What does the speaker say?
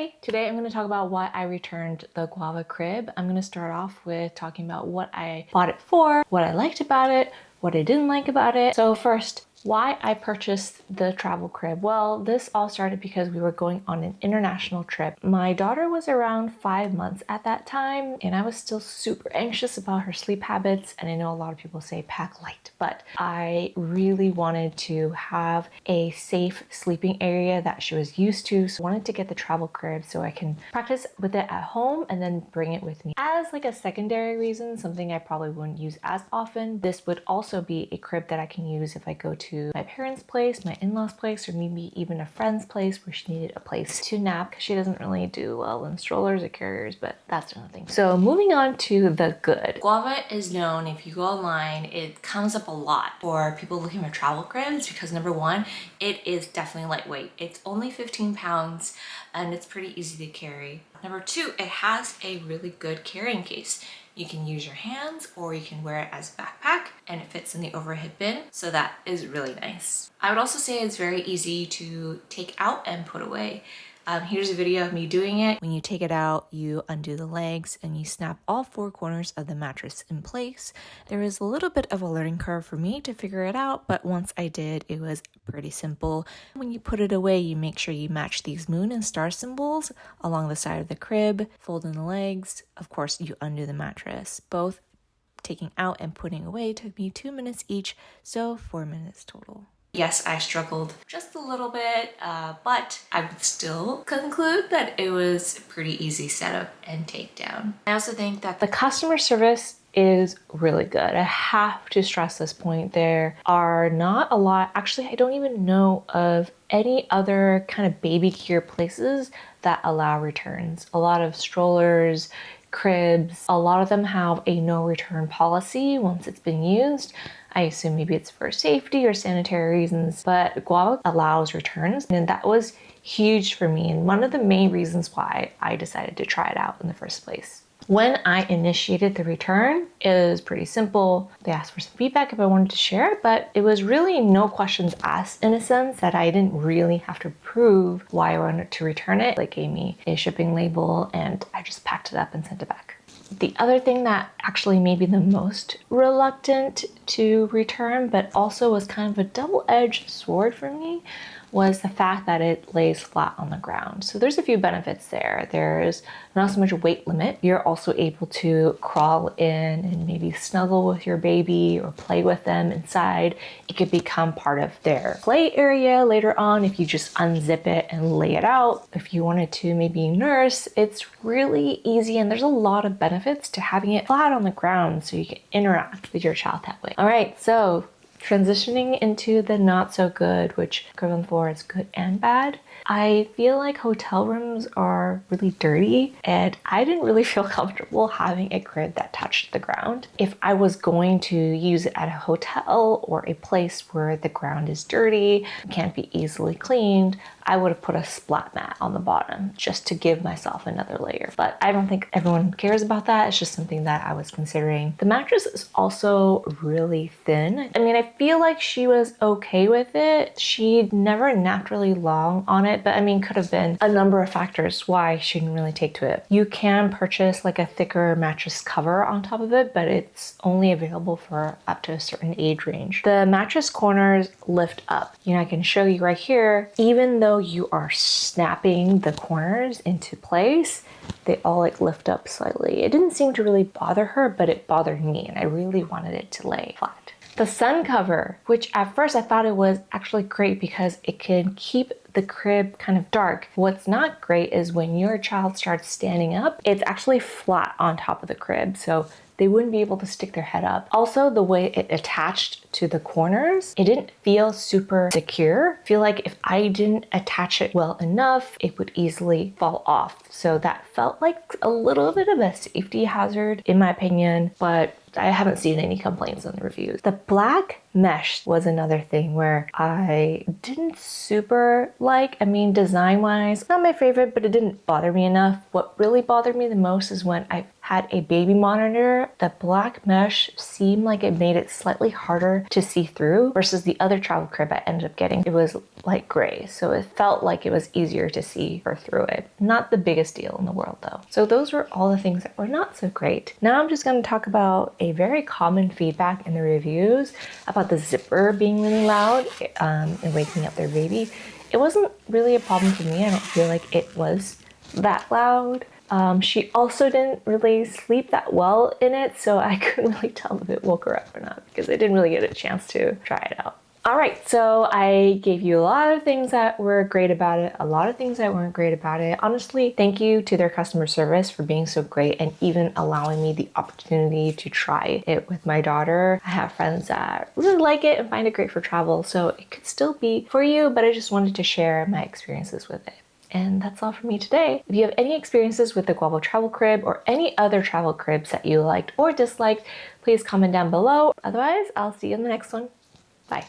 Hi! Today I'm going to talk about why I returned the Guava crib. I'm going to start off with talking about what I bought it for, what I liked about it, what I didn't like about it. So first, why I purchased the travel crib. Well, this all started because we were going on an international trip. My daughter was around 5 months at that time, and I was still super anxious about her sleep habits. And I know a lot of people say pack light, but I really wanted to have a safe sleeping area that she was used to. So I wanted to get the travel crib so I can practice with it at home and then bring it with me. As like a secondary reason, something I probably wouldn't use as often, this would also be a crib that I can use if I go to my parents' place, my in-laws' place, or maybe even a friend's place where she needed a place to nap because she doesn't really do well in strollers or carriers, but that's another thing. So moving on to the good. Guava is known, if you go online, it comes up a lot for people looking for travel cribs because number one, it is definitely lightweight. It's only 15 pounds and it's pretty easy to carry. Number two, it has a really good carrying case. You can use your hands or you can wear it as a backpack and it fits in the overhead bin. So that is really nice. I would also say it's very easy to take out and put away. Here's a video of me doing it. When you take it out, you undo the legs and you snap all four corners of the mattress in place. There was a little bit of a learning curve for me to figure it out, but once I did, it was pretty simple. When you put it away, you make sure you match these moon and star symbols along the side of the crib, fold in the legs. Of course, you undo the mattress. Both taking out and putting away took me 2 minutes each, so 4 minutes total. Yes, I struggled just a little bit, but I would still conclude that it was a pretty easy setup and takedown. I also think that the customer service is really good. I have to stress this point. There are not a lot, actually, I don't even know of any other kind of baby gear places that allow returns. A lot of strollers, cribs, a lot of them have a no return policy once it's been used. I assume maybe it's for safety or sanitary reasons, but Guava allows returns, and that was huge for me and one of the main reasons why I decided to try it out in the first place. When I initiated the return, it was pretty simple. They asked for some feedback if I wanted to share it, but it was really no questions asked in a sense that I didn't really have to prove why I wanted to return it. They gave me a shipping label and I just packed it up and sent it back. The other thing that actually made me the most reluctant to return, but also was kind of a double-edged sword for me, was the fact that it lays flat on the ground. So there's a few benefits there. There's not so much a weight limit. You're also able to crawl in and maybe snuggle with your baby or play with them inside. It could become part of their play area later on if you just unzip it and lay it out. If you wanted to maybe nurse, it's really easy and there's a lot of benefits to having it flat on the ground so you can interact with your child that way. All right, so transitioning into the not so good, which equivalent for is good and bad. I feel like hotel rooms are really dirty and I didn't really feel comfortable having a crib that touched the ground. If I was going to use it at a hotel or a place where the ground is dirty, can't be easily cleaned, I would have put a splat mat on the bottom just to give myself another layer. But I don't think everyone cares about that. It's just something that I was considering. The mattress is also really thin. I mean, I feel like she was okay with it. She never napped really long on it, but I mean, could have been a number of factors why she didn't really take to it. You can purchase like a thicker mattress cover on top of it, but it's only available for up to a certain age range. The mattress corners lift up. You know, I can show you right here, even though you are snapping the corners into place, they all like lift up slightly. It didn't seem to really bother her, but it bothered me and I really wanted it to lay flat. The sun cover, which at first I thought it was actually great because it can keep the crib kind of dark. What's not great is when your child starts standing up, it's actually flat on top of the crib. So they wouldn't be able to stick their head up. Also, the way it attached to the corners, it didn't feel super secure. I feel like if I didn't attach it well enough, it would easily fall off. So that felt like a little bit of a safety hazard in my opinion, but I haven't seen any complaints on the reviews. The black mesh was another thing where I didn't super like. I mean, design-wise, not my favorite, but it didn't bother me enough. What really bothered me the most is when I had a baby monitor, the black mesh seemed like it made it slightly harder to see through versus the other travel crib I ended up getting. It was light gray, so it felt like it was easier to see her through it. Not the biggest deal in the world though. So those were all the things that were not so great. Now I'm just going to talk about a very common feedback in the reviews about the zipper being really loud and waking up their baby. It wasn't really a problem for me. I don't feel like it was that loud. She also didn't really sleep that well in it, so I couldn't really tell if it woke her up or not because I didn't really get a chance to try it out. All right, so I gave you a lot of things that were great about it, a lot of things that weren't great about it. Honestly, thank you to their customer service for being so great and even allowing me the opportunity to try it with my daughter. I have friends that really like it and find it great for travel, so it could still be for you, but I just wanted to share my experiences with it. And that's all for me today. If you have any experiences with the Guava travel crib or any other travel cribs that you liked or disliked, please comment down below. Otherwise, I'll see you in the next one. Bye.